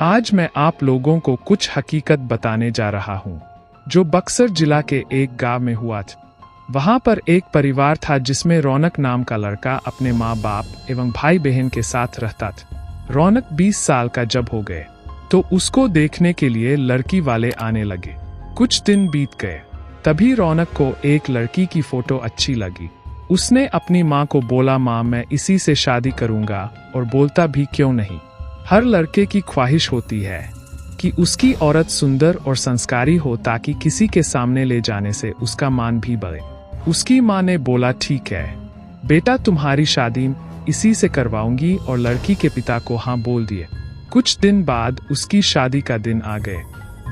आज मैं आप लोगों को कुछ हकीकत बताने जा रहा हूँ जो बक्सर जिला के एक गांव में हुआ था। वहां पर एक परिवार था जिसमें रौनक नाम का लड़का अपने माँ बाप एवं भाई बहन के साथ रहता था। रौनक 20 साल का जब हो गए तो उसको देखने के लिए लड़की वाले आने लगे। कुछ दिन बीत गए, तभी रौनक को एक लड़की की फोटो अच्छी लगी। उसने अपनी माँ को बोला, माँ मैं इसी से शादी करूंगा, और बोलता भी क्यों नहीं। हर लड़के की ख्वाहिश होती है कि उसकी औरत सुंदर और संस्कारी हो ताकि किसी के सामने ले जाने से उसका मान भी बढ़े। उसकी माँ ने बोला, ठीक है बेटा, तुम्हारी शादी इसी से करवाऊंगी, और लड़की के पिता को हाँ बोल दिए। कुछ दिन बाद उसकी शादी का दिन आ गए।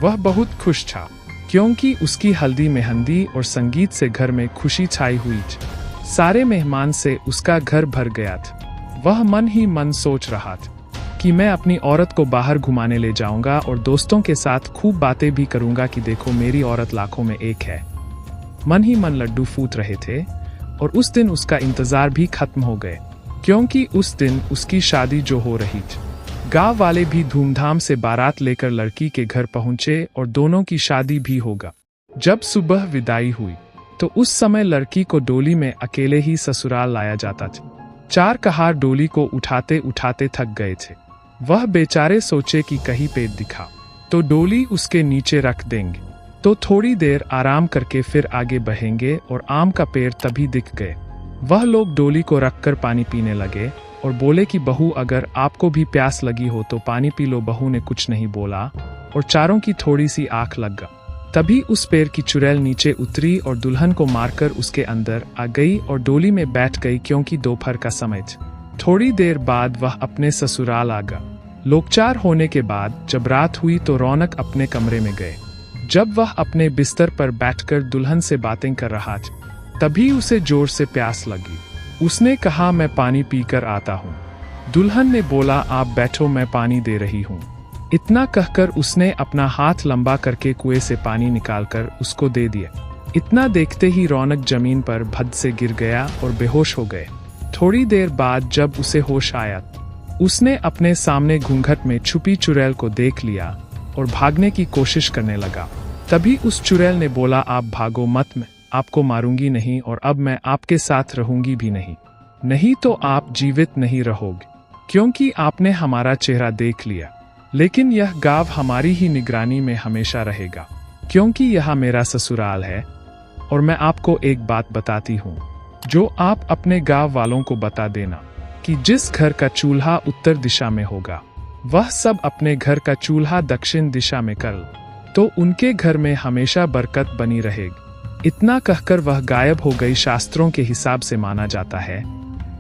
वह बहुत खुश था क्योंकि उसकी हल्दी मेहंदी और संगीत से घर में खुशी छाई हुई थी। सारे मेहमान से उसका घर भर गया था। वह मन ही मन सोच रहा था कि मैं अपनी औरत को बाहर घुमाने ले जाऊंगा और दोस्तों के साथ खूब बातें भी करूंगा कि देखो मेरी औरत लाखों में एक है। मन ही मन लड्डू फूट रहे थे और उस दिन उसका इंतजार भी खत्म हो गए क्योंकि उस दिन उसकी शादी जो हो रही थी। गांव वाले भी धूमधाम से बारात लेकर लड़की के घर पहुंचे और दोनों की शादी भी होगा। जब सुबह विदाई हुई तो उस समय लड़की को डोली में अकेले ही ससुराल लाया जाता था। 4 कहार डोली को उठाते उठाते थक गए थे। वह बेचारे सोचे कि कहीं पेट दिखा तो डोली उसके नीचे रख देंगे तो थोड़ी देर आराम करके फिर आगे बढ़ेंगे, और आम का पेड़ तभी दिख गए। वह लोग डोली को रखकर पानी पीने लगे और बोले कि बहू अगर आपको भी प्यास लगी हो तो पानी पी लो। बहू ने कुछ नहीं बोला और चारों की थोड़ी सी आंख लग गई। तभी उस पेड़ की चुड़ैल नीचे उतरी और दुल्हन को मारकर उसके अंदर आ गई और डोली में बैठ गई क्योंकि दोपहर का समय था। थोड़ी देर बाद वह अपने ससुराल आ गया। लोकचार होने के बाद जब रात हुई तो रौनक अपने कमरे में गए। जब वह अपने बिस्तर पर बैठकर दुल्हन से बातें कर रहा था तभी उसे जोर से प्यास लगी। उसने कहा, मैं पानी पीकर आता हूँ। दुल्हन ने बोला, आप बैठो मैं पानी दे रही हूँ। इतना कहकर उसने अपना हाथ लंबा करके कुएं से पानी निकालकर उसको दे दिया। इतना देखते ही रौनक जमीन पर भद से गिर गया और बेहोश हो गए। थोड़ी देर बाद जब उसे होश आया उसने अपने सामने घूंघट में छुपी चुड़ैल को देख लिया और भागने की कोशिश करने लगा। तभी उस चुड़ैल ने बोला, आप भागो मत, मैं आपको मारूंगी नहीं और अब मैं आपके साथ रहूंगी भी नहीं। नहीं तो आप जीवित नहीं रहोगे क्योंकि आपने हमारा चेहरा देख लिया, लेकिन यह गांव हमारी ही निगरानी में हमेशा रहेगा क्योंकि यह मेरा ससुराल है। और मैं आपको एक बात बताती हूँ जो आप अपने गांव वालों को बता देना कि जिस घर का चूल्हा उत्तर दिशा में होगा वह सब अपने घर का चूल्हा दक्षिण दिशा में कर तो उनके घर में हमेशा बरकत बनी रहेगी। इतना कहकर वह गायब हो गई। शास्त्रों के हिसाब से माना जाता है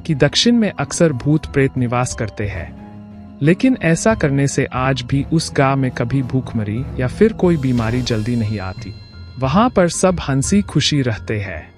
कि दक्षिण में अक्सर भूत प्रेत निवास करते हैं, लेकिन ऐसा करने से आज भी उस गांव में कभी भूखमरी या फिर कोई बीमारी जल्दी नहीं आती। वहां पर सब हंसी खुशी रहते हैं।